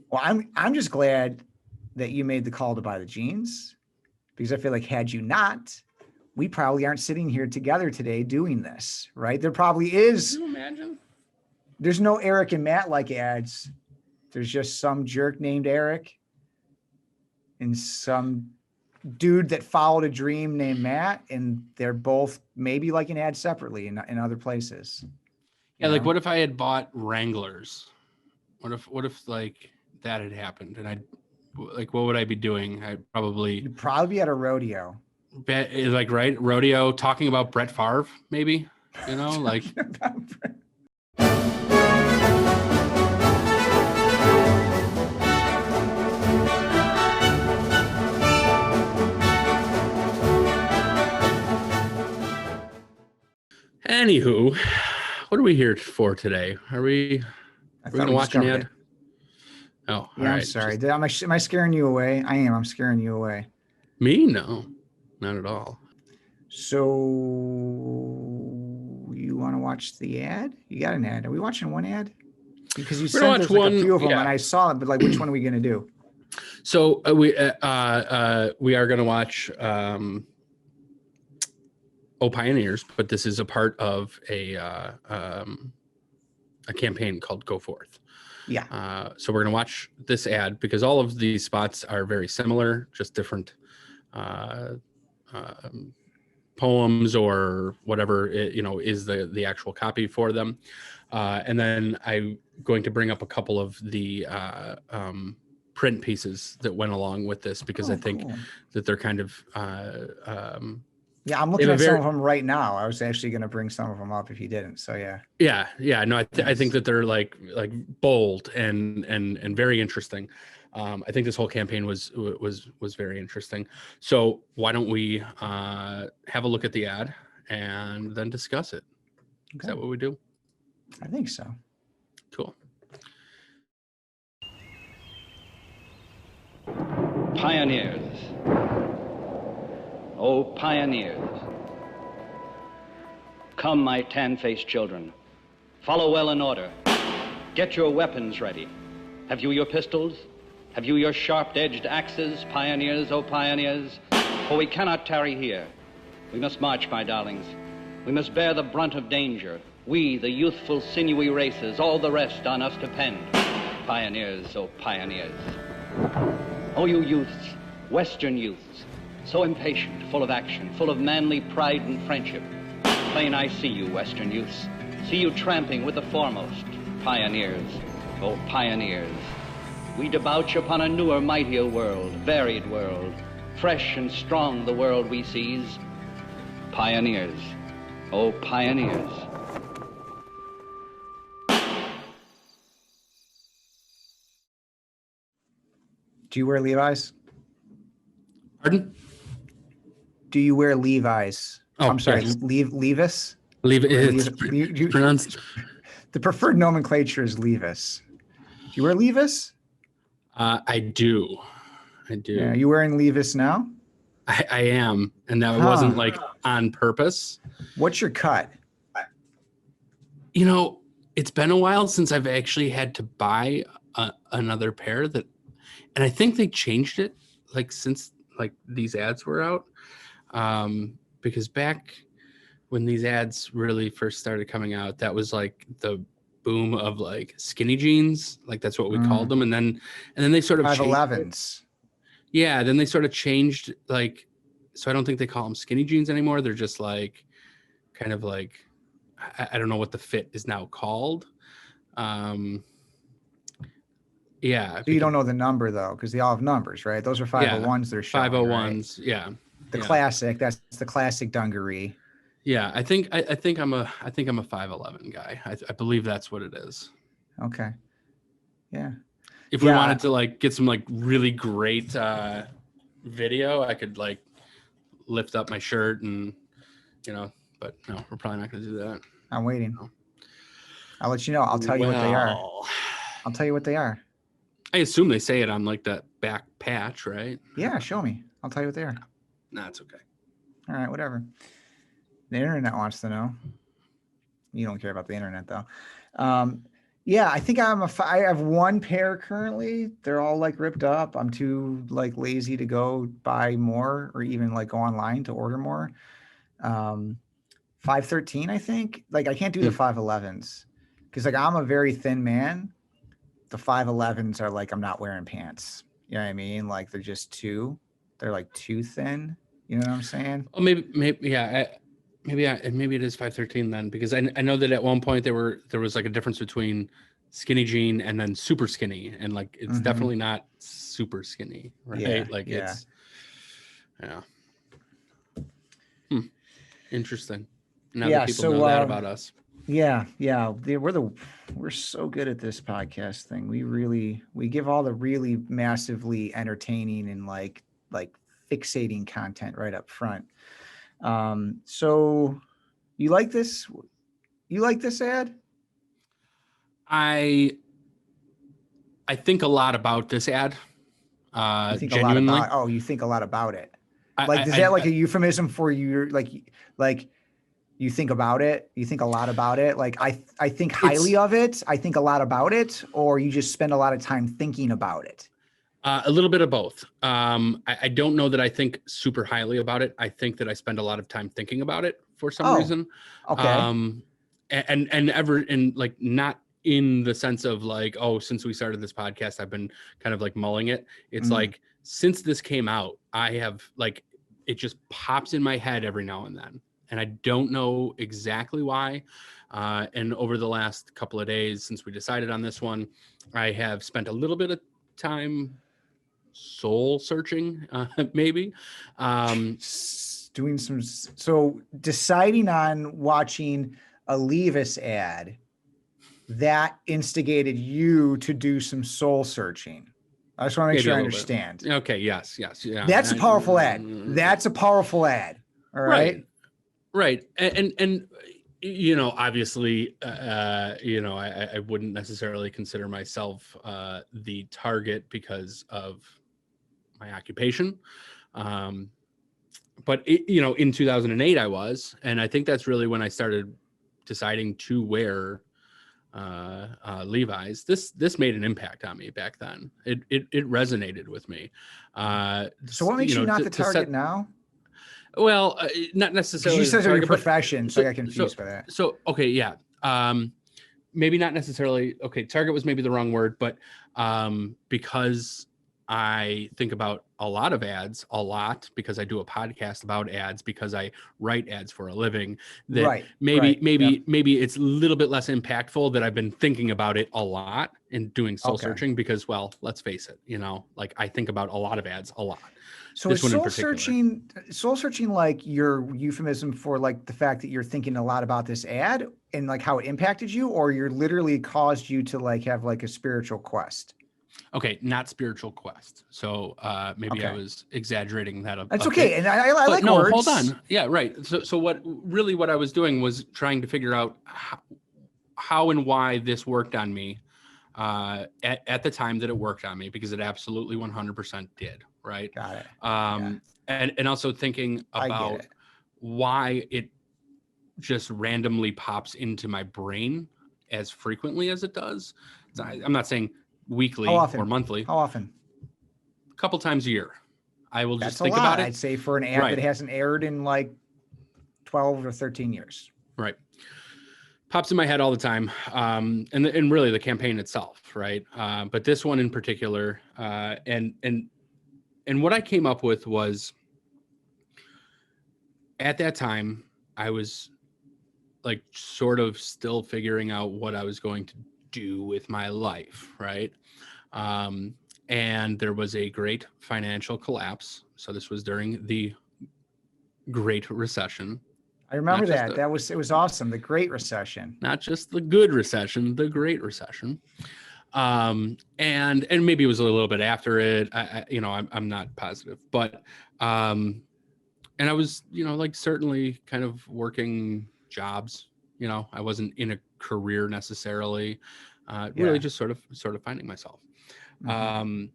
Well, I'm just glad that you made the call to buy the jeans, because I feel like had you not, we probably aren't sitting here together today doing this, right? There probably is. Can you imagine? There's no Erik and Matt like ads. There's just some jerk named Erik and some dude that followed a dream named Matt, and they're both maybe like an ad separately in other places. Yeah, like what if I had bought Wranglers? What if like that had happened, and what would I be doing? You'd probably be at a rodeo. Like, right, rodeo, talking about Brett Favre, maybe, like. Anywho, what are we here for today? Are we going to watch an ad? Oh, yeah, all right. I'm sorry. Am I scaring you away? I am. I'm scaring you away. Me? No, not at all. So you want to watch the ad? You got an ad. Are we watching one ad? Because you said there's like a few of them, and I saw it, but like, which one are we going to do? So we are going to watch Pioneers, but this is a part of a campaign called Go Forth. Yeah. So we're going to watch this ad because all of these spots are very similar, just different poems or whatever is the actual copy for them. And then I'm going to bring up a couple of the print pieces that went along with this because I think that they're kind of yeah, I'm looking at some of them right now. I was actually going to bring some of them up if you didn't. So yeah. No, I think that they're like bold and very interesting. I think this whole campaign was very interesting. So why don't we have a look at the ad and then discuss it? Okay. Is that what we do? I think so. Cool. Pioneers. Oh, pioneers. Come, my tan-faced children. Follow well in order. Get your weapons ready. Have you your pistols? Have you your sharp-edged axes, pioneers, oh pioneers? For we cannot tarry here. We must march, my darlings. We must bear the brunt of danger. We, the youthful, sinewy races, all the rest on us depend. Pioneers, oh pioneers. Oh, you youths, Western youths, so impatient, full of action, full of manly pride and friendship. Plain I see you, Western youths. See you tramping with the foremost. Pioneers, oh pioneers. We debouch upon a newer, mightier world, varied world. Fresh and strong the world we seize. Pioneers, oh pioneers. Do you wear Levi's? Pardon? Do you wear Levi's? Oh, I'm sorry, yes. Levis? It's pronounced. The preferred nomenclature is Levis. Do you wear Levis? I do. Yeah, you wearing Levis now? I am, and that wasn't like on purpose. What's your cut? It's been a while since I've actually had to buy another pair and I think they changed it since these ads were out. Because back when these ads really first started coming out, that was like the boom of skinny jeans. That's what we called them. And then they sort of 511s. Yeah. Then they sort of changed so I don't think they call them skinny jeans anymore. They're just I don't know what the fit is now called. Yeah. So you don't know the number though, because they all have numbers, right? Those are 501s. They're showing, 501s. Right? Yeah. The classic. That's the classic dungaree. Yeah, I think I'm a 5'11" guy. I believe that's what it is. Okay. Yeah. If we wanted to get some really great video, I could lift up my shirt and but no, we're probably not going to do that. I'm waiting. No. I'll let you know. I'll tell you what they are. I'll tell you what they are. I assume they say it on that back patch, right? Yeah, show me. I'll tell you what they are. No, it's okay. All right, whatever. The internet wants to know. You don't care about the internet though. Yeah, I think I have one pair currently. They're all like ripped up. I'm too like lazy to go buy more or even like go online to order more. 513, I think. Like I can't do the Hmm. 511s because like I'm a very thin man. The 511s are like I'm not wearing pants. You know what I mean? Like they're like too thin. You know what I'm saying? Oh, yeah. Maybe it is 513 then, because I know that at one point there was like a difference between skinny jean and then super skinny, and like it's Mhm. definitely not super skinny, right? Yeah, Like yeah. yeah. Hmm. Interesting. Now that Yeah, people know so that about us. yeah, we're so good at this podcast thing. We give all the really massively entertaining and like fixating content right up front. So you like this? You like this ad? I think a lot about this ad. You think a lot about, Genuinely. oh, you think a lot about it. I, Like, I, is that like I a euphemism for you? Like you think about it? You think a lot about it? Like I think highly it's of it. I think a lot about it, or you just spend a lot of time thinking about it. a little bit of both. I don't know that I think super highly about it. I think that I spend a lot of time thinking about it for some Oh, reason. okay. Um, and ever in like not in the sense of like, oh, since we started this podcast, I've been kind of like mulling it. It's Mm, like since this came out, I have like it just pops in my head every now and then, and I don't know exactly why. And over the last couple of days since we decided on this one, I have spent a little bit of time soul searching, maybe. Um, doing some, so deciding on watching a Levis ad that instigated you to do some soul searching. I just want to make Maybe sure a I little bit. understand. Okay. Yes. Yeah. That's a powerful ad. That's a powerful ad. All Right. right. Right. And you know, obviously, you know, I wouldn't necessarily consider myself the target because of my occupation. Um, but you know, in 2008, I was, and I think that's really when I started deciding to wear Levi's. This made an impact on me back then. It resonated with me. So what makes You you know, not the to set target now? well, not Because you necessarily the said of your target, but profession, so I so got so confused by that. so okay, yeah. Maybe not necessarily. Okay, target was maybe the wrong word, but because I think about a lot of ads a lot because I do a podcast about ads because I write ads for a living, that Right. Right. Yep. maybe it's a little bit less impactful that I've been thinking about it a lot and doing soul Okay. searching because, well, let's face it, you know, like I think about a lot of ads a lot. So This is one in particular. soul searching like your euphemism for like the fact that you're thinking a lot about this ad and like how it impacted you, or you're literally caused you to like have like a spiritual quest? Okay, not spiritual quest. So maybe I Okay. was exaggerating that That's a okay. bit. And I But like no, hold words. on. Yeah, right. So what I was doing was trying to figure out how and why this worked on me at the time that it worked on me, because it absolutely 100% did. Right. Got it. Yeah. And also thinking I get about it. why it just randomly pops into my brain as frequently as it does. I'm not saying How weekly or often? monthly, How often? a couple times a year. I will That's just a think lot, about I'd it. say, for an ad that Right. hasn't aired in like 12 or 13 years. Right. Pops in my head all the time. And really the campaign itself. Right. But this one in particular, and what I came up with was at that time, I was like sort of still figuring out what I was going to do with my life. Right. Um, and there was a great financial collapse. So this was during the Great Recession. I remember that. It was awesome. The Great Recession. Not just the good recession, the Great Recession. And maybe it was a little bit after it. You know, I'm not positive, but and I was, you know, like certainly kind of working jobs. You know, I wasn't in a career necessarily. Really, Yeah. just sort of finding myself. Mhm. Um,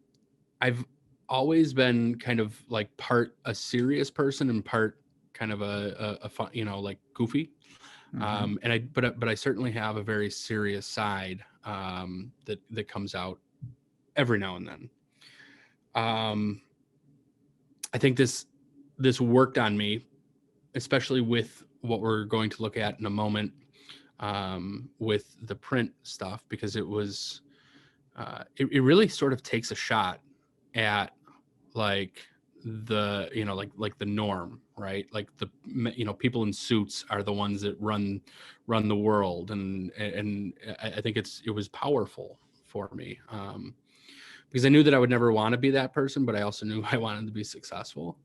I've always been kind of like part a serious person and part kind of a fun, you know, like goofy. But I certainly have a very serious side that comes out every now and then. I think this worked on me, especially with what we're going to look at in a moment, with the print stuff, because it was it really sort of takes a shot at like the like the norm, right? Like the people in suits are the ones that run the world, and I think it was powerful for me, because I knew that I would never want to be that person, but I also knew I wanted to be successful,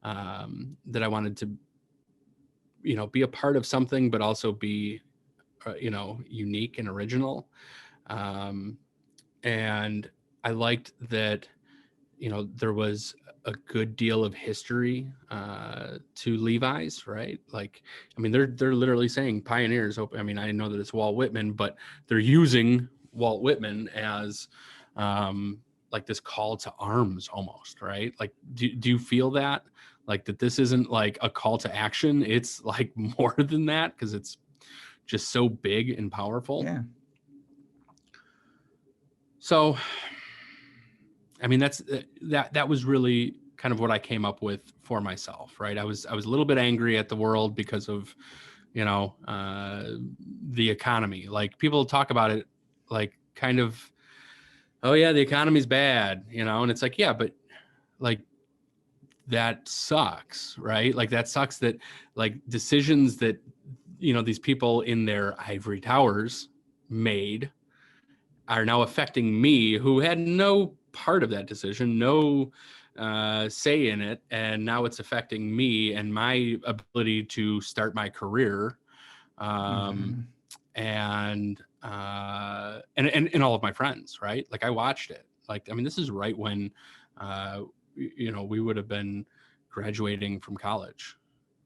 that I wanted to be a part of something, but also be unique and original, and I liked that there was a good deal of history to Levi's, right? Like, I mean, they're literally saying pioneers. I mean, I know that it's Walt Whitman, but they're using Walt Whitman as like this call to arms almost, right? Like, do you feel that? Like that this isn't like a call to action, it's like more than that, because it's just so big and powerful. Yeah. So, I mean, that was really kind of what I came up with for myself, right? I was a little bit angry at the world because of, the economy. Like, people talk about it like kind of, oh yeah, the economy's bad, and it's like, yeah, but like that sucks, right? Like that sucks that like decisions that, these people in their ivory towers made are now affecting me, who had no part of that decision, no say in it, and now it's affecting me and my ability to start my career, and all of my friends, right? Like, I watched it. Like, I mean, this is right when we would have been graduating from college,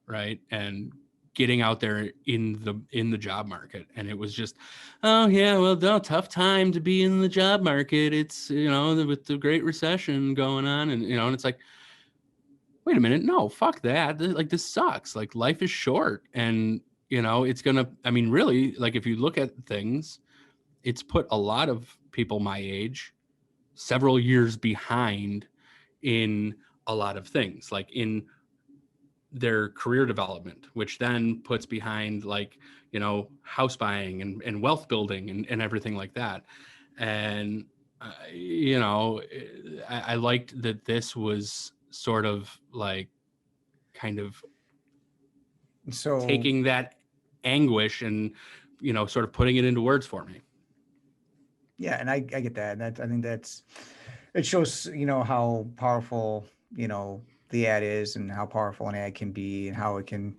right? And getting out there in the job market, and it was just, oh yeah, well, no, tough time to be in the job market. It's with the Great Recession going on, and and it's like, wait a minute, no, fuck that. Like, this sucks. Like, life is short, and it's gonna. I mean, really, like, if you look at things, it's put a lot of people my age several years behind in a lot of things, like in their career development, which then puts behind like house buying and wealth building and everything like that. And I liked that this was sort of like kind of So taking that anguish and sort of putting it into words for me. yeah, and I get that. I think it shows how powerful the ad is, and how powerful an ad can be, and how it can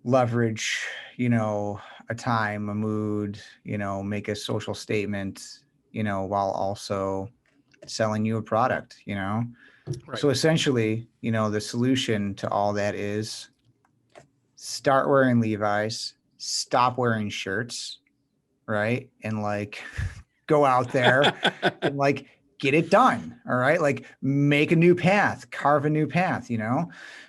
leverage a time, a mood, make a social statement, while also selling you a product. Right. So essentially, the solution to all that is start wearing Levi's, stop wearing shirts, right? And like go out there and like get it done. All right. Like, make a new path, carve a new path,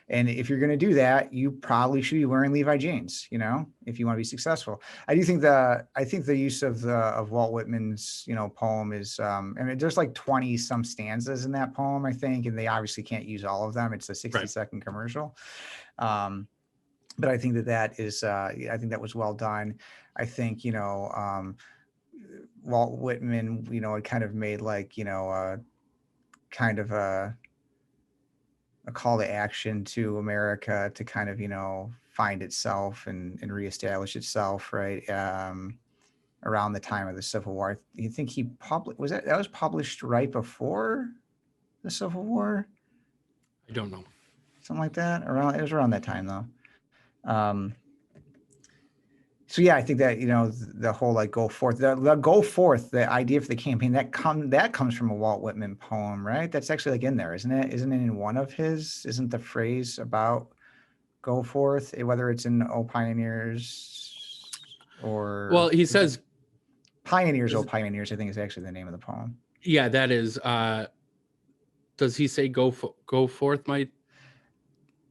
and if you're going to do that, you probably should be wearing Levi jeans, if you want to be successful. I think the use of Walt Whitman's, poem is, I mean, there's like 20 some stanzas in that poem, I think, and they obviously can't use all of them. It's a 60-second commercial. But I think that is, I think that was well done. I think, Walt Whitman, it kind of made like, kind of a call to action to America to kind of, find itself and reestablish itself, right? Around the time of the Civil War. You think he that was published right before the Civil War? I don't know. Something like that. It was around that time though. So yeah, I think that the whole like go forth, the go forth, the idea for the campaign that comes from a Walt Whitman poem, right? That's actually like in there, isn't it? Isn't it in one of his? Isn't the phrase about go forth, whether it's in O Pioneers or? Well, he says Pioneers, O Pioneers, I think is actually the name of the poem. Yeah, that is. Does he say go forth, my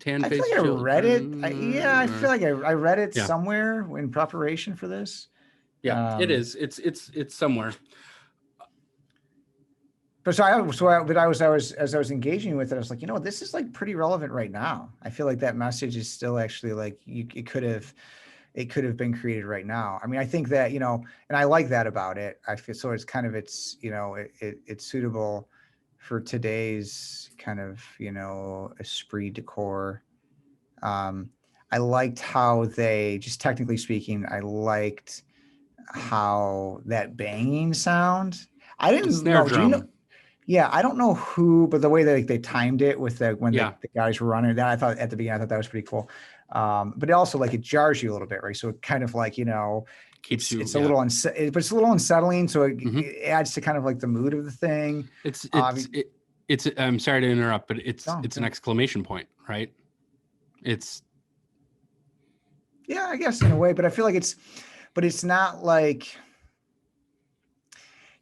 tan I feel faced like I read it. children. I feel like I read it Yeah. somewhere in preparation for this. Yeah, it is. It's somewhere. But as I was engaging with it, I was like, this is like pretty relevant right now. I feel like that message is still actually like it could have been created right now. I mean, I think that, and I like that about it. I feel so it's kind of, it's suitable for today's kind of, esprit de corps. I liked how they, just technically speaking, I liked how that banging sound. I The didn't snare know. Do you know? drum. Yeah, I don't know who, but the way that they timed it with when Yeah. the guys were running that, I thought at the beginning, I thought that was pretty cool. But it also like it jars you a little bit, right? So it kind of like, Keeps you. it's a little but it's a little unsettling. So Mhm. it adds to kind of like the mood of the thing. It's I'm sorry to interrupt, but it's No, an no. exclamation point, right? It's Yeah, I guess in a way, but I feel like it's not like,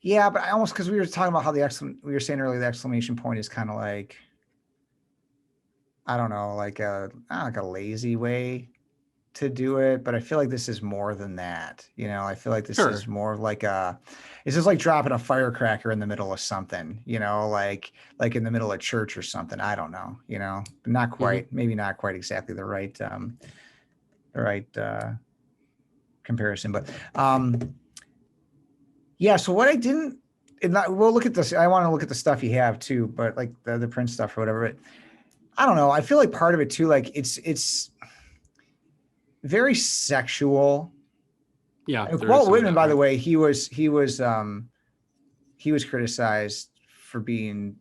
yeah, but I almost, because we were talking about how we were saying earlier, the exclamation point is kind of like, I don't know, like not like a lazy way to do it, but I feel like this is more than that. I feel like this Sure. is more like it's just like dropping a firecracker in the middle of something, like in the middle of church or something. I don't know, but not quite, maybe not quite exactly the right comparison, but yeah. So what I didn't, we'll look at this. I want to look at the stuff you have too, but like the print stuff or whatever. But I don't know. I feel like part of it too, like it's very sexual. yeah. Like there is Walt some of Whitman, that, by the right? way, he was criticized for being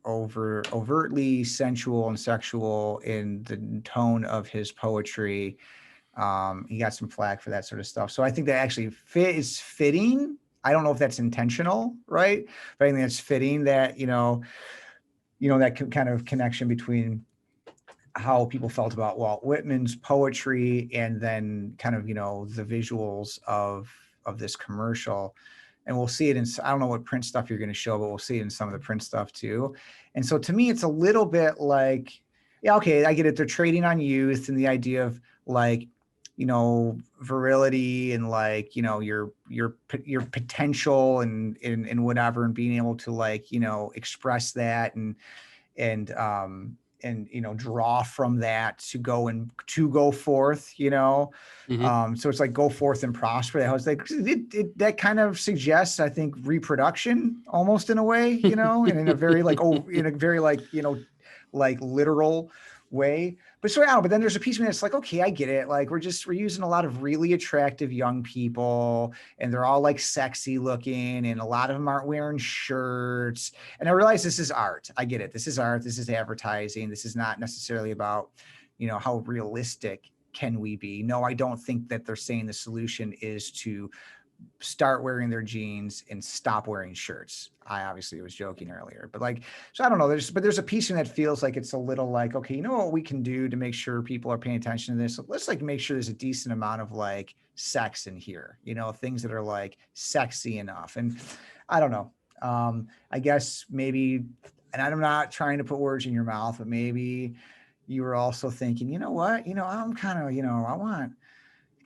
overtly sensual and sexual in the tone of his poetry. He got some flack for that sort of stuff. So I think that actually is fitting. I don't know if that's intentional, right? But I think that's fitting that, that kind of connection between how people felt about Walt Whitman's poetry and then kind of, the visuals of this commercial. And we'll see it in, I don't know what print stuff you're going to show, but we'll see it in some of the print stuff too. And so to me, it's a little bit like, yeah, okay, I get it. They're trading on youth and the idea of like, virility and like, your potential and whatever, and being able to like, express that and draw from that to go forth, so it's like go forth and prosper. That was like that kind of suggests, I think, reproduction almost in a way, and in a very like like literal way. But so yeah, but then there's a piece of me that's like, okay, I get it. Like we're using a lot of really attractive young people and they're all like sexy looking and a lot of them aren't wearing shirts. And I realize this is art. I get it. This is art. This is advertising. This is not necessarily about, how realistic can we be? No, I don't think that they're saying the solution is to start wearing their jeans and stop wearing shirts. I obviously was joking earlier, but like, so I don't know. There's a piece in that feels like it's a little like, okay, you know what we can do to make sure people are paying attention to this? Let's like make sure there's a decent amount of like sex in here, things that are like sexy enough. And I don't know. I guess maybe, and I'm not trying to put words in your mouth, but maybe you were also thinking, you know what, I'm kind of, I want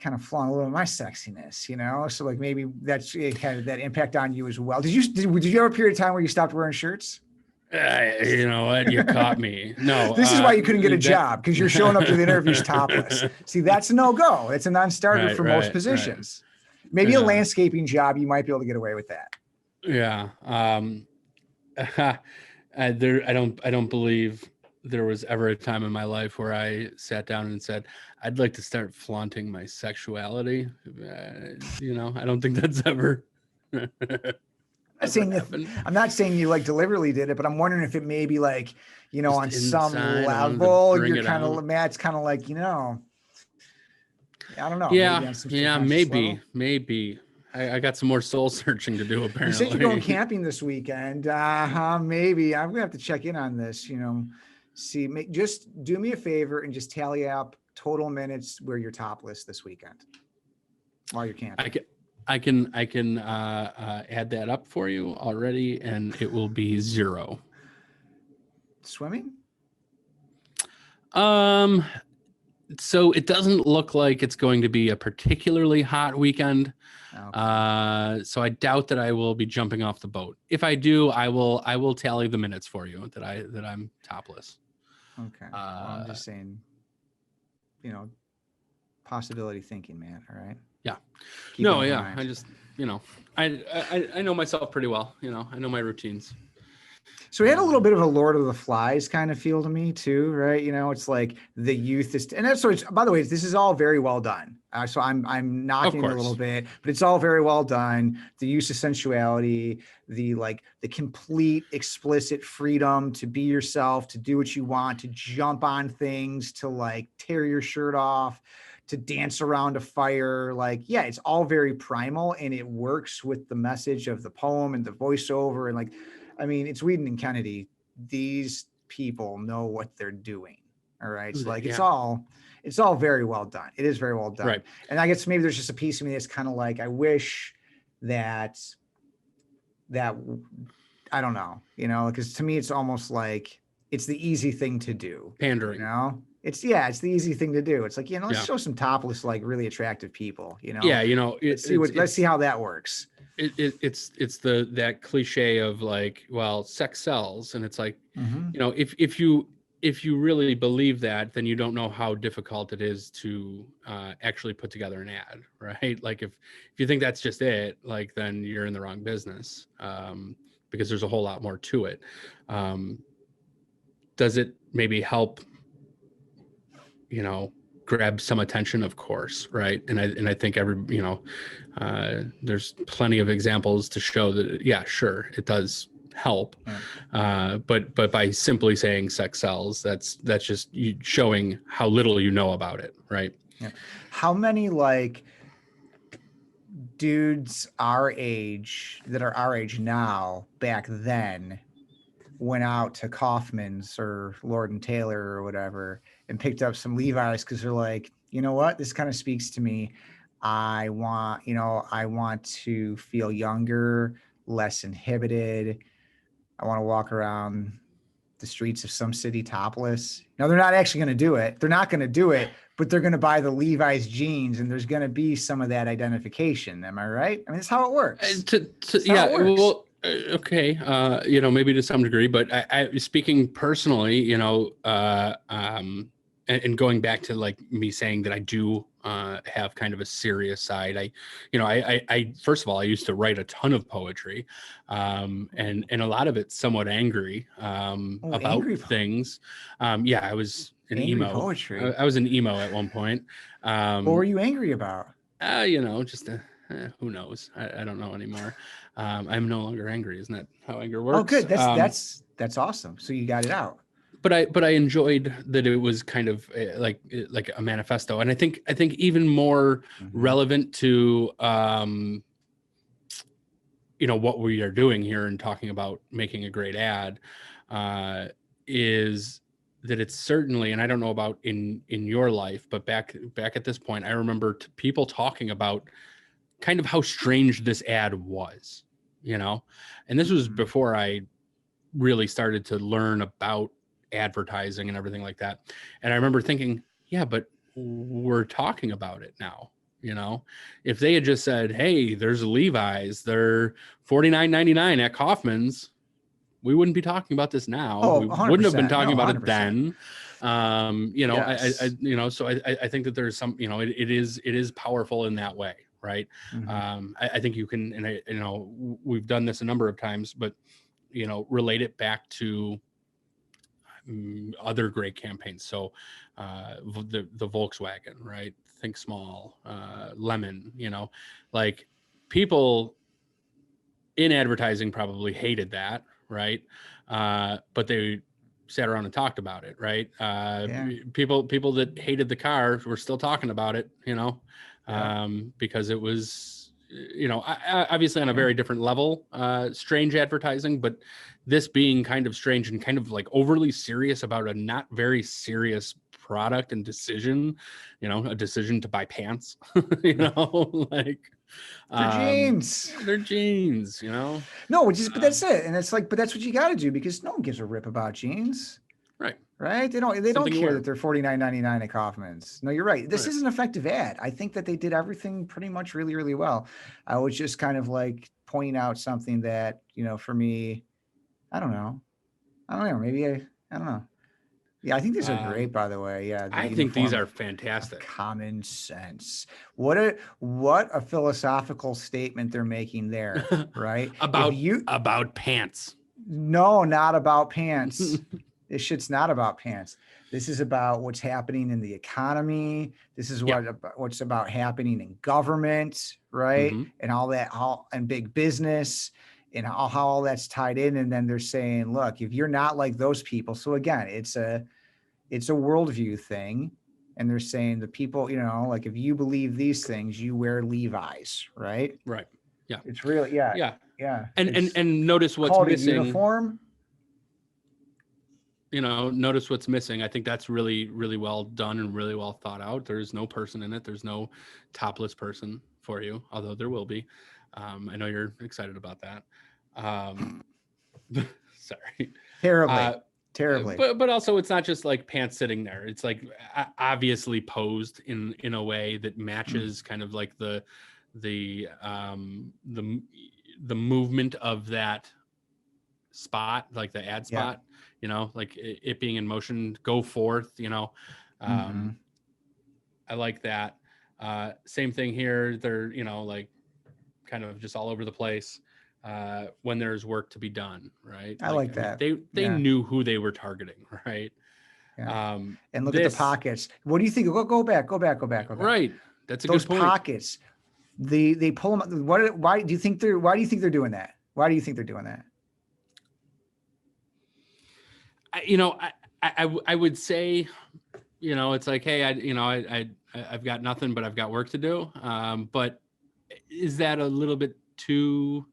kind of flaunt a little of my sexiness, so like maybe that's it had that impact on you as well. Did you have a period of time where you stopped wearing shirts? You know what? You caught me. No, this is why you couldn't get a job, because you're showing up to the interviews topless. See, that's a no-go. It's a non-starter for most positions. Right. Maybe a landscaping job, you might be able to get away with that. Yeah. I don't believe there was ever a time in my life where I sat down and said, I'd like to start flaunting my sexuality. I don't think that's ever. I'm not saying you like deliberately did it, but I'm wondering if it may be like, just on some level, you're kind of, Matt's kind of like, I don't know. Yeah, maybe. I got some more soul searching to do, apparently. You said you're going camping this weekend. Maybe I'm going to have to check in on this, just do me a favor and just tally up total minutes where you're topless this weekend while you're camping. I can add that up for you already, and it will be 0. Swimming? So it doesn't look like it's going to be a particularly hot weekend. Okay. So I doubt that I will be jumping off the boat. If I do, I will tally the minutes for you that I'm topless. Okay. Well, I'm just saying, possibility thinking, man. All right. Yeah. Keep it No, in yeah. mind. I just, I know myself pretty well. I know my routines. So we had a little bit of a Lord of the Flies kind of feel to me too, right? It's like the youth is, and that's sort of, by the way, this is all very well done. So I'm knocking it a little bit, but it's all very well done. The use of sensuality, the complete explicit freedom to be yourself, to do what you want, to jump on things, to like tear your shirt off, to dance around a fire. Like, yeah, it's all very primal, and it works with the message of the poem and the voiceover. And like, I mean, it's Whedon and Kennedy. These people know what they're doing. All right. So like, it's all very well done. It is very well done. Right. And I guess maybe there's just a piece of me that's kind of like, I wish that I don't know, because to me, it's almost like it's the easy thing to do. Pandering. It's the easy thing to do. It's like, let's show some topless, like really attractive people, Yeah. Let's see how that works. It's that cliche of like, well, sex sells, and it's like, if you really believe that, then you don't know how difficult it is to actually put together an ad, right? Like if you think that's just it, like then you're in the wrong business, because there's a whole lot more to it. Does it maybe help, grab some attention? Of course, right? And I think there's plenty of examples to show that, yeah, sure, it does help. But by simply saying sex sells, that's just you showing how little you know about it, right? Yeah. How many like dudes our age that are our age now back then went out to Kaufman's or Lord and Taylor or whatever and picked up some Levi's because they're like, you know what, this kind of speaks to me. I want to feel younger, less inhibited. I want to walk around the streets of some city topless. No, they're not actually going to do it. They're not going to do it, but they're going to buy the Levi's jeans, and there's going to be some of that identification. Am I right? I mean, that's how it works. Well, okay. Maybe to some degree, but I speaking personally, and going back to like me saying that I do have kind of a serious side. I first of all, I used to write a ton of poetry, and a lot of it somewhat angry about angry things. I was an angry emo. Poetry. I was an emo at one point. What were you angry about? Just who knows? I don't know anymore. I'm no longer angry. Isn't that how anger works? Oh, good. That's awesome. So you got it out. But I enjoyed that it was kind of like a manifesto, and I think even more relevant to what we are doing here and talking about making a great ad is that it's certainly, and I don't know about in your life, but back at this point, I remember people talking about kind of how strange this ad was, and this was before I really started to learn about advertising and everything like that. And I remember thinking, yeah, but we're talking about it now. If they had just said, hey, there's Levi's, they're $49.99 at Kaufman's, we wouldn't be talking about this now. We wouldn't have been talking about it then. Yes. So I think that there's some, it is powerful in that way. Right. I think you can, and we've done this a number of times, but, relate it back to other great campaigns. So the Volkswagen, right? Think Small, Lemon, like people in advertising probably hated that, right? But they sat around and talked about it, right? People that hated the car were still talking about it, because it was, obviously on a very different level, strange advertising, but this being kind of strange and kind of like overly serious about a not very serious product and decision, a decision to buy pants, like they're jeans, No, but that's it. And it's like, but that's what you got to do because no one gives a rip about jeans. Right. right? They don't Something you care wear. that they're $49.99 at Kaufman's. No, you're right. This Right. is an effective ad. I think that they did everything pretty much really, really well. I was just kind of like pointing out something that, for me, I don't know. Maybe I don't know. Yeah, I think these are great, by the way. Yeah, the I think these uniform are of fantastic. common sense. What a philosophical statement they're making there, right? about pants. No, not about pants. This shit's not about pants. This is about what's happening in the economy. This is what's about happening in government, right? Mm-hmm. And all that, and big business, and how all that's tied in. And then they're saying, look, if you're not like those people, so again, it's a worldview thing. And they're saying the people, like if you believe these things, you wear Levi's, right? Right. Yeah. It's really, yeah. Yeah. Yeah. And notice what's called missing. A uniform. Notice what's missing. I think that's really, really well done and really well thought out. There's no person in it. There's no topless person for you, although there will be. I know you're excited about that. Sorry. Terribly. But also it's not just like pants sitting there. It's like obviously posed in a way that matches kind of like the movement of that spot, like the ad spot, like it being in motion, go forth, I like that. Same thing here. They're, like kind of just all over the place when there's work to be done. Right. I like that. They knew who they were targeting. Right. Yeah. And look at the pockets. What do you think? Go back. Right. That's those good point. Pockets. They pull them. Why do you think they're doing that? Why do you think they're doing that? I would say, it's like, hey, I've got nothing, but I've got work to do. But is that a little bit too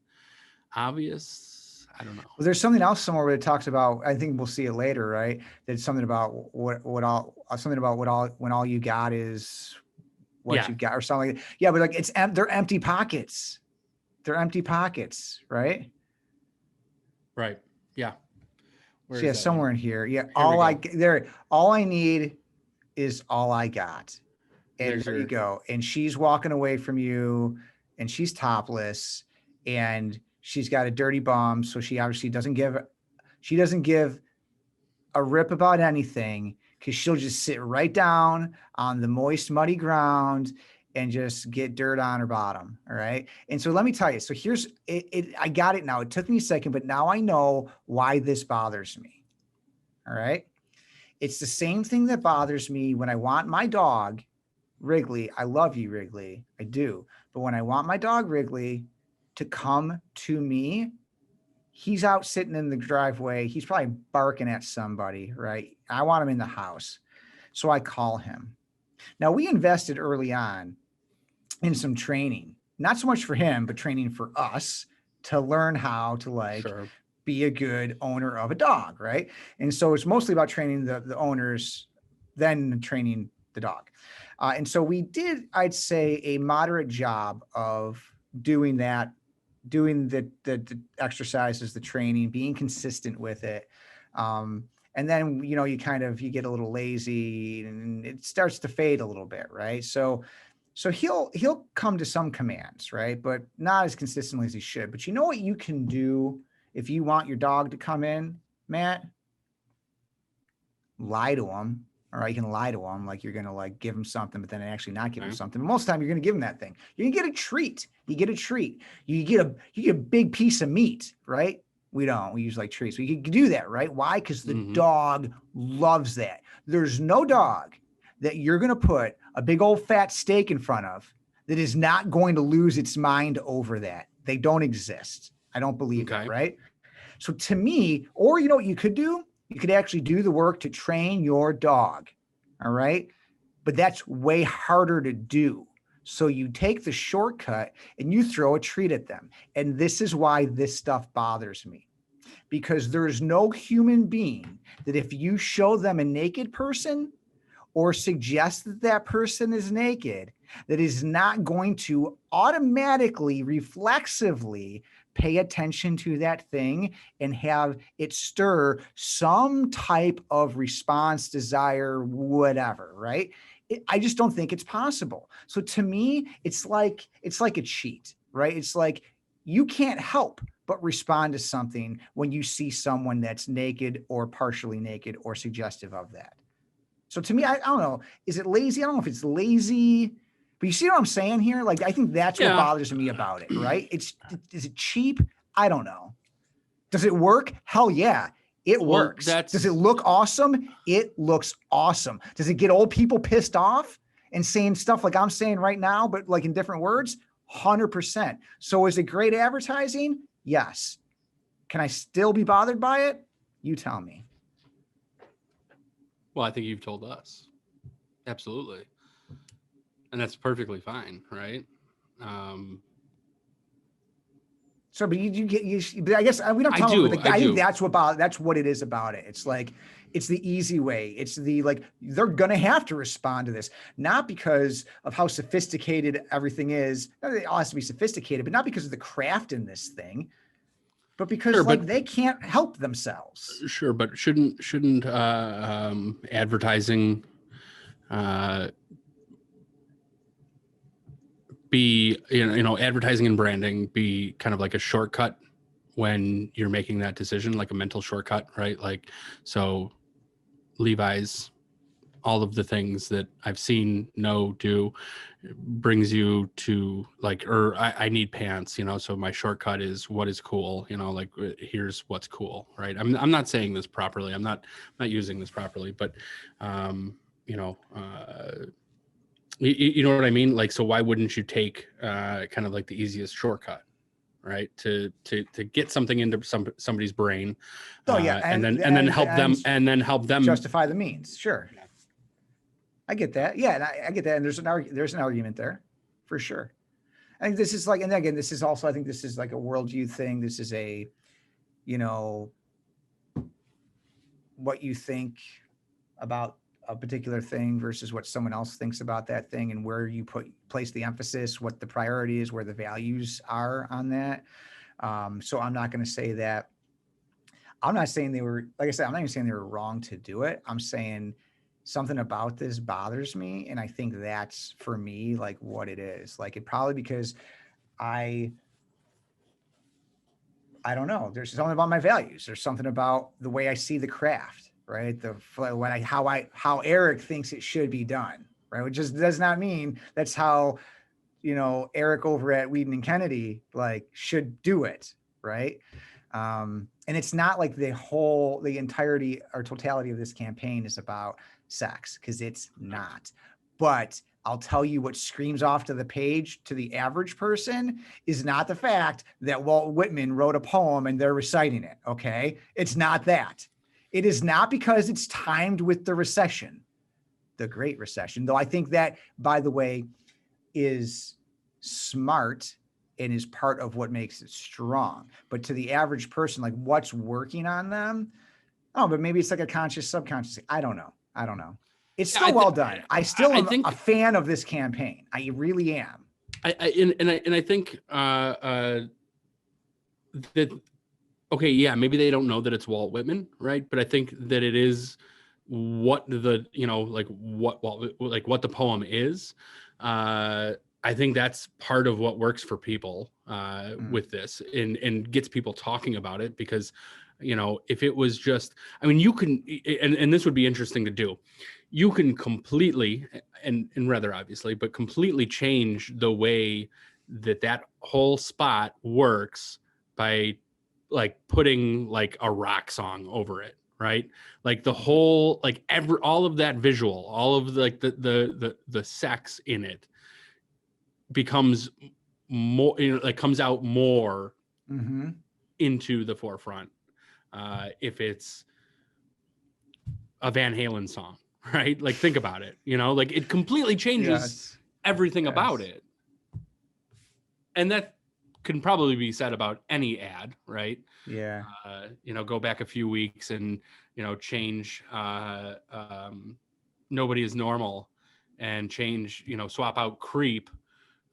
obvious? I don't know. Well, there's something else somewhere where it talks about, I think we'll see it later, right? That's something about when all you got is what you got or something like that. Yeah, but like they're empty pockets. They're empty pockets, right? Right. Yeah. So somewhere in here. Yeah. All I need is all I got. And there you go. And she's walking away from you and she's topless and she's got a dirty bum. So she obviously doesn't give a rip about anything because she'll just sit right down on the moist, muddy ground and just get dirt on her bottom. All right. And so let me tell you, so here's it. I got it now. It took me a second, but now I know why this bothers me. All right. It's the same thing that bothers me when I want my dog, Wrigley. I love you, Wrigley. I do. But when I want my dog, Wrigley, to come to me, he's out sitting in the driveway. He's probably barking at somebody, right? I want him in the house. So I call him. Now, we invested early on in some training, not so much for him, but training for us to learn how to be a good owner of a dog, right? And so it's mostly about training the owners, then training the dog. And so we did, I'd say, a moderate job of doing that, doing the exercises, the training, being consistent with it. And then, you get a little lazy and it starts to fade a little bit. Right. So he'll come to some commands, right. But not as consistently as he should. But you know what you can do if you want your dog to come in, Matt? Lie to him. All right. You can lie to him. Like you're going to give him something, but then actually not give him something. Most of the time you're going to give him that thing. You're going to get a treat. You get a treat. You get a big piece of meat, right? We don't. We use treats. We can do that, right? Why? Because the dog loves that. There's no dog that you're going to put a big old fat steak in front of that is not going to lose its mind over that. They don't exist. I don't believe that, right? So to me, or you know what you could do? You could actually do the work to train your dog, all right? But that's way harder to do. So you take the shortcut and you throw a treat at them. And this is why this stuff bothers me. Because there's no human being that if you show them a naked person or suggest that that person is naked, that is not going to automatically, reflexively pay attention to that thing and have it stir some type of response, desire, whatever, right? I just don't think it's possible. So to me, it's like a cheat, right? It's like you can't help but respond to something when you see someone that's naked or partially naked or suggestive of that. So to me, I don't know. Is it lazy? I don't know if it's lazy, but you see what I'm saying here? Like, I think that's what bothers me about it, right? Is it cheap? I don't know. Does it work? Hell yeah. It works. Does it look awesome? It looks awesome. Does it get old people pissed off and saying stuff like I'm saying right now, but like in different words? 100%. So is it great advertising? Yes. Can I still be bothered by it? You tell me. Well, I think you've told us. Absolutely. And that's perfectly fine, right? So, but but I guess we don't talk about it. I think that's what it is about it. It's like, it's the easy way. It's the, like, they're going to have to respond to this, not because of how sophisticated everything is. It all has to be sophisticated, but not because of the craft in this thing, but because they can't help themselves. Sure. But shouldn't advertising, be, advertising and branding be kind of like a shortcut when you're making that decision, like a mental shortcut, right? Like, so Levi's, all of the things that I've seen, do, brings you to like, or I need pants, so my shortcut is what is cool, like here's what's cool, right? I'm not saying this properly. I'm not using this properly, but, you know what I mean? Like, so why wouldn't you take kind of like the easiest shortcut, right? To get something into somebody's brain. And then help them justify the means. Sure. Yeah. I get that. Yeah. And I get that. And there's an argument there for sure. I think this is like, and again, this is also, I think this is like a worldview thing. This is a, what you think about a particular thing versus what someone else thinks about that thing, and where you place the emphasis, what the priority is, where the values are on that. So I'm not going to say that. I'm not saying they were, like I said, I'm not even saying they were wrong to do it. I'm saying something about this bothers me. And I think that's, for me, like what it is. Like, it probably because I don't know. There's something about my values. There's something about the way I see the craft. Right. How Erik thinks it should be done. Right. Which just does not mean that's how, Erik over at Whedon and Kennedy, like, should do it. Right. And it's not like the entirety or totality of this campaign is about sex, because it's not. But I'll tell you what screams off to the page to the average person is not the fact that Walt Whitman wrote a poem and they're reciting it. Okay. It's not that. It is not because it's timed with the recession, the Great Recession, though I think that, by the way, is smart and is part of what makes it strong. But to the average person, like, what's working on them? Oh, but maybe it's like a conscious, subconscious. I don't know. It's still well done. I still am a fan of this campaign. I really am. I think that. Okay, yeah, maybe they don't know that it's Walt Whitman, right? But I think that it is what the, what the poem is. I think that's part of what works for people with this and gets people talking about it, because, if it was just, I mean, you can, and this would be interesting to do. You can completely, and rather obviously, but completely change the way that whole spot works by, like, putting like a rock song over it, right? Like the whole, like all of that visual, all of the sex in it becomes more, like comes out more into the forefront. If it's a Van Halen song, right? Like, think about it, like it completely changes everything about it. And that can probably be said about any ad, right? Yeah. Go back a few weeks and, change Nobody Is Normal and change, swap out Creep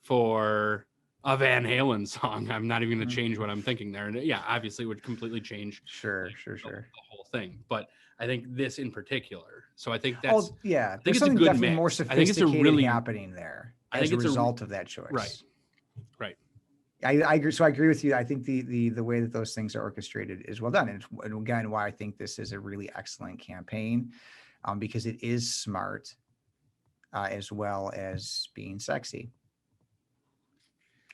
for, a Van Halen song. I'm not even going to change what I'm thinking there. And yeah, obviously it would completely change Sure. the whole thing. But I think this in particular. So I think Oh yeah, I think there's it's a something good definitely more mix. I think it's a sophisticated really happening there I as think a it's result of that choice. right. I agree. So I agree with you. I think the way that those things are orchestrated is well done. And again, why I think this is a really excellent campaign, because it is smart, as well as being sexy.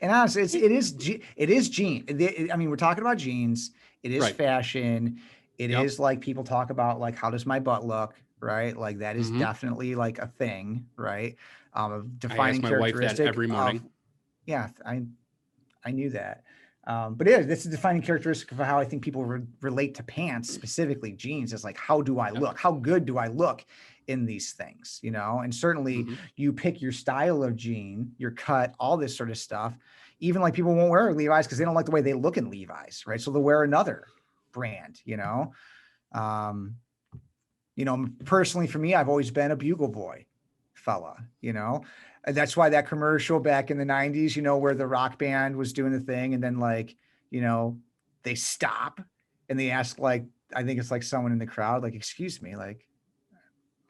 And honestly, it is jean. I mean, we're talking about jeans. It is Right. fashion. It Yep. is like people talk about like, how does my butt look? Right. Like that is Mhm. definitely like a thing. Right. A I ask defining my wife that characteristic every morning. yeah, I knew that. But yeah, this is a defining characteristic of how I think people relate to pants, specifically jeans. Is like, how do I look? How good do I look in these things? You know, and certainly you pick your style of jean, your cut, all this sort of stuff. Even like people won't wear Levi's because they don't like the way they look in Levi's, right? So they'll wear another brand, you know. Personally for me, I've always been a Bugle Boy fella, you know. And that's why that commercial back in the 90s, where the rock band was doing the thing and then like, they stop and they ask like, I think it's like someone in the crowd, like, excuse me, like,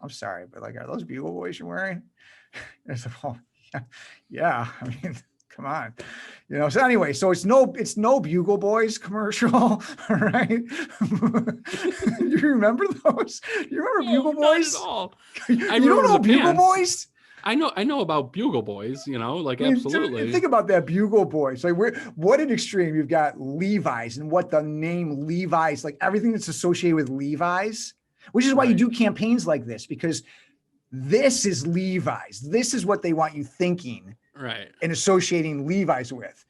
I'm sorry, but like, are those Bugle Boys you're wearing? It's like, oh, yeah. I mean, come on, So anyway, so it's no Bugle Boys commercial, all right? You remember those? You remember Bugle Boys? Not at all. You don't know Bugle Boys? I know about Bugle Boys, like absolutely. Think about that, Bugle Boys. Like, what an extreme. You've got Levi's and what the name Levi's, like everything that's associated with Levi's, which is why you do campaigns like this, because this is Levi's. This is what they want you thinking, right, and associating Levi's with.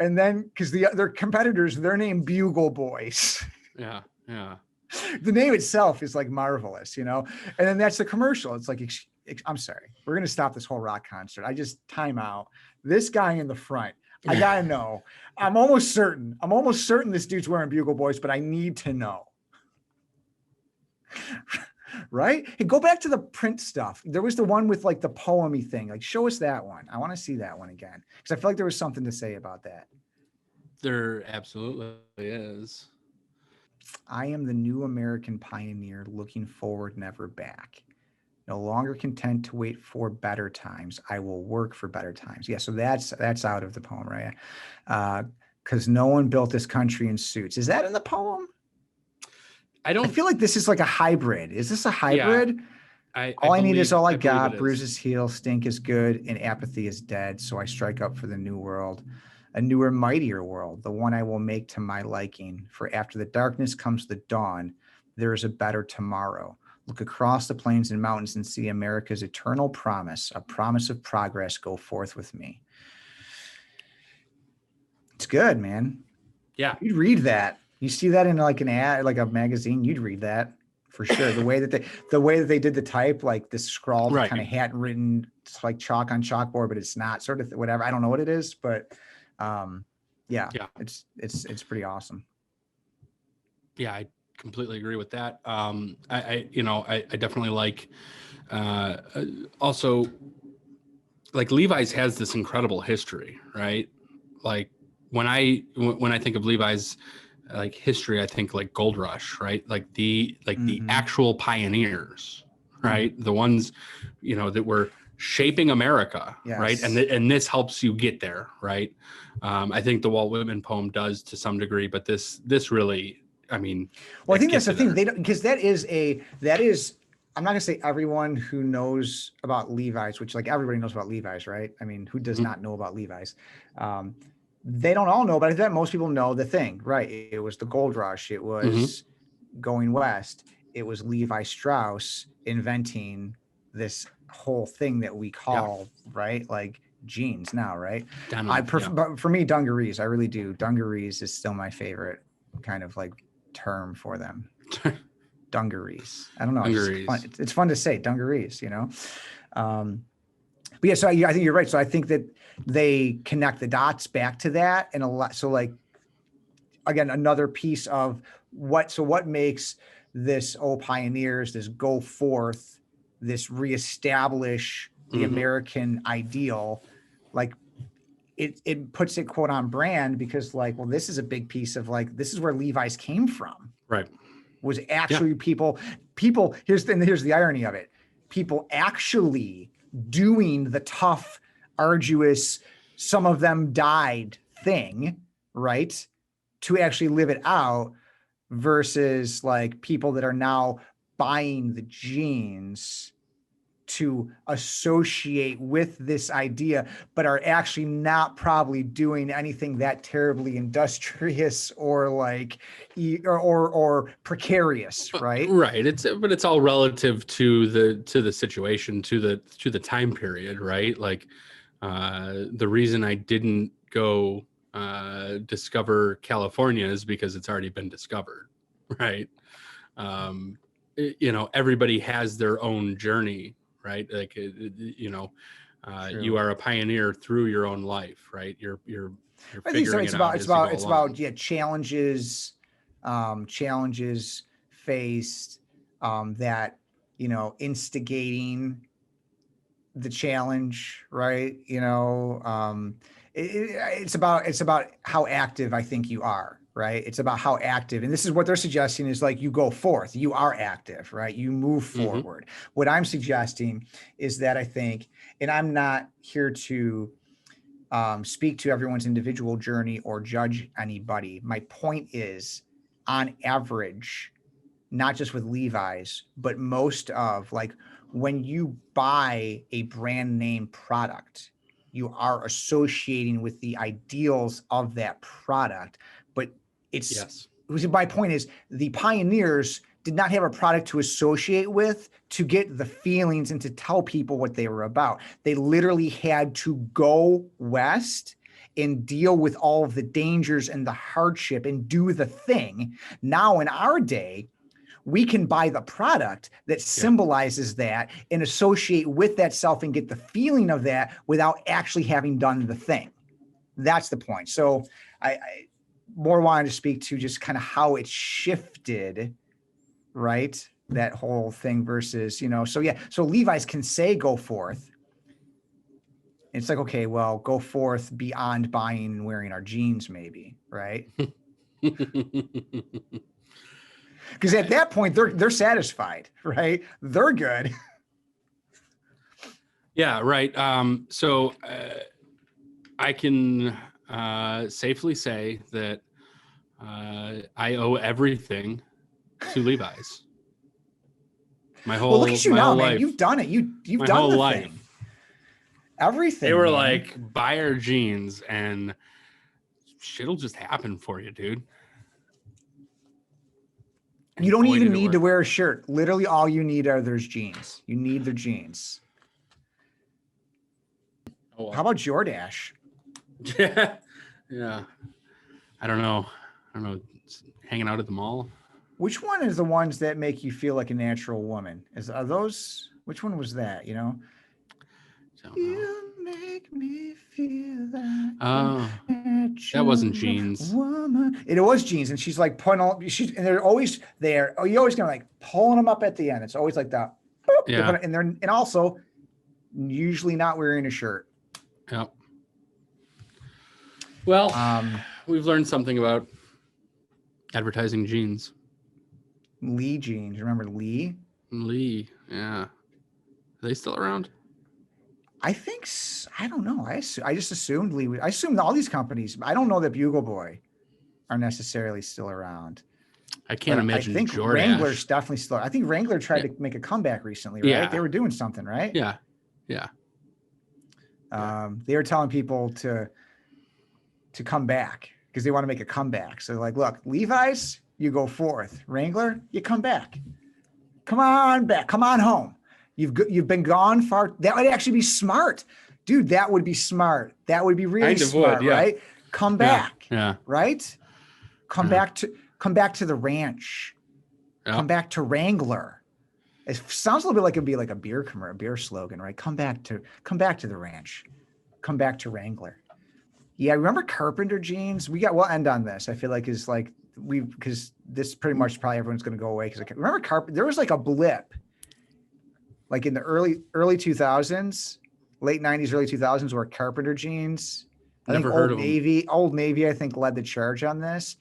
And then because their competitors, they're named Bugle Boys. Yeah. The name itself is like marvelous, and then that's the commercial. It's like, I'm sorry, we're going to stop this whole rock concert. I just time out. This guy in the front, I got to know. I'm almost certain this dude's wearing Bugle Boys, but I need to know. Right? Hey, go back to the print stuff. There was the one with like the poem-y thing. Like, show us that one. I want to see that one again, because I feel like there was something to say about that. There absolutely is. I am the new American pioneer, looking forward, never back. No longer content to wait for better times, I will work for better times. Yeah, so that's out of the poem, right? Because no one built this country in suits. Is that in the poem? I feel like this is like a hybrid. Is this a hybrid? Yeah, all I need is all I got. Bruises heal, stink is good, and apathy is dead. So I strike up for the new world. A newer, mightier world, the one I will make to my liking. For after the darkness comes the dawn, there is a better tomorrow. Look across the plains and mountains and see America's eternal promise, a promise of progress. Go forth with me. It's good, man. Yeah. You'd read that. You see that in like an ad, like a magazine, you'd read that for sure. The way that they did the type, like this scrawled kind of handwritten, it's like chalk on chalkboard, but it's not, sort of whatever. I don't know what it is, but yeah, it's pretty awesome. Yeah, I completely agree with that. I definitely like, also, like Levi's has this incredible history, right? Like when I think of Levi's like history, I think like Gold Rush, right? Like the actual pioneers, right? The ones, that were shaping America, right? And this helps you get there, right? I think the Walt Whitman poem does to some degree, but this really, I mean, well, I think that's the thing. They don't, because that is I'm not gonna say everyone who knows about Levi's, which like everybody knows about Levi's, right? I mean, who does not know about Levi's? They don't all know, but I think most people know the thing, right? It was the gold rush. It was going west. It was Levi Strauss inventing this whole thing that we call, right? Like jeans now, right? But for me, dungarees, I really do. Dungarees is still my favorite kind of like term for them. Dungarees. I don't know. It's fun to say dungarees, but yeah, so I think you're right. So I think that they connect the dots back to that, and a lot. So like, again, another piece of what makes this pioneers, this go forth, this reestablish the American ideal. Like, it puts it quote on brand because like, well, this is a big piece of like, this is where Levi's came from. Right. Was actually people, here's the irony of it. People actually doing the tough, arduous, some of them died thing, right? To actually live it out versus like people that are now buying the jeans to associate with this idea, but are actually not probably doing anything that terribly industrious or like, or precarious, right? Right. But it's all relative to the situation, to the time period, right? Like, the reason I didn't go discover California is because it's already been discovered, right? Everybody has their own journey, right? Like, you are a pioneer through your own life, right? You're I think so. figuring it out as you go It's along. about challenges faced, that instigating the challenge, right? It's about how active I think you are, right? It's about how active, and this is what they're suggesting is like you go forth, you are active, right? You move forward. What I'm suggesting is that I think, and I'm not here to speak to everyone's individual journey or judge anybody. My point is, on average, not just with Levi's, but most of like when you buy a brand name product, you are associating with the ideals of that product. But my point is the pioneers did not have a product to associate with to get the feelings and to tell people what they were about. They literally had to go west and deal with all of the dangers and the hardship and do the thing. Now in our day, we can buy the product that symbolizes that and associate with that self and get the feeling of that without actually having done the thing. That's the point. So I more wanted to speak to just kind of how it shifted, right? That whole thing versus, so Levi's can say go forth. It's like, okay, well, go forth beyond buying and wearing our jeans, maybe, right? Because at that point, they're satisfied, right? They're good. Yeah, right. So I can safely say that I owe everything to Levi's. My whole well, look at you now, man. life. You've done it. You've My done whole the life. thing. Everything. They were man. like, buy our jeans and shit'll just happen for you, dude. You don't even need to wear a shirt. Literally all you need are those jeans. You need the jeans. Oh, well. How about Jordache? Yeah. I don't know. Hanging out at the mall. Which one is the ones that make you feel like a natural woman? Are those, which one was that, Don't know. You make me feel like that wasn't jeans. Woman. It was jeans, and she's like putting all, and they're always there. Oh, you're always gonna like pulling them up at the end. It's always like that. Boop, Yeah. And also usually not wearing a shirt. Yep. Well, we've learned something about advertising jeans. Lee jeans. Remember Lee? Lee, yeah. Are they still around? I think, I don't know. I just assumed Lee. I assumed all these companies. I don't know that Bugle Boy are necessarily still around. I can't imagine. I think Jordache. Wrangler's definitely still. I think Wrangler tried to make a comeback recently, right? Yeah. They were doing something, right? Yeah. They were telling people to come back because they want to make a comeback. So like, look, Levi's, you go forth. Wrangler, you come back. Come on back. Come on home. You've been gone far. That would actually be smart, dude. That would be smart. That would be really smart, right? Come back. Yeah. Right. Come back to the ranch. Yeah. Come back to Wrangler. It sounds a little bit like it'd be like a beer slogan, right? Come back to the ranch. Come back to Wrangler. Yeah, remember Carpenter jeans? We'll end on this. I feel like is like because this pretty much probably everyone's going to go away because remember Carpenter. There was like a blip, like in the early 2000s, late 90s, early 2000s, where Carpenter jeans I think Never heard of them. Old Navy, I think, led the charge on this.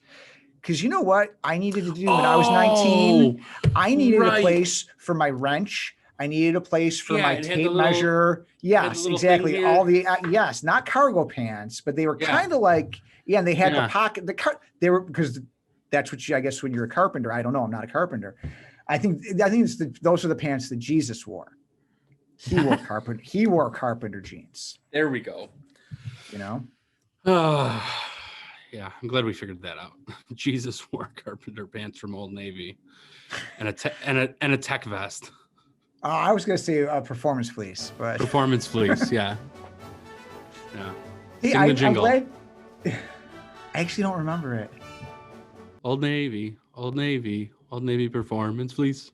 Because you know what I needed to do when I was 19? I needed a place for my wrench. I needed a place for my it had the tape little- measure. Yes, little exactly. thing here. All the yes, not cargo pants, but they were kind of like, and they had the pocket. They were, because that's what I guess when you're a carpenter. I don't know. I'm not a carpenter. I think those are the pants that Jesus wore. He wore carpenter. He wore carpenter jeans. There we go. You know. Yeah, I'm glad we figured that out. Jesus wore carpenter pants from Old Navy, and a tech vest. I was gonna say a performance fleece, but Performance fleece. Yeah. Yeah. Hey, Sing the jingle. I'm glad. I actually don't remember it. Old Navy, Old Navy, Old Navy performance fleece.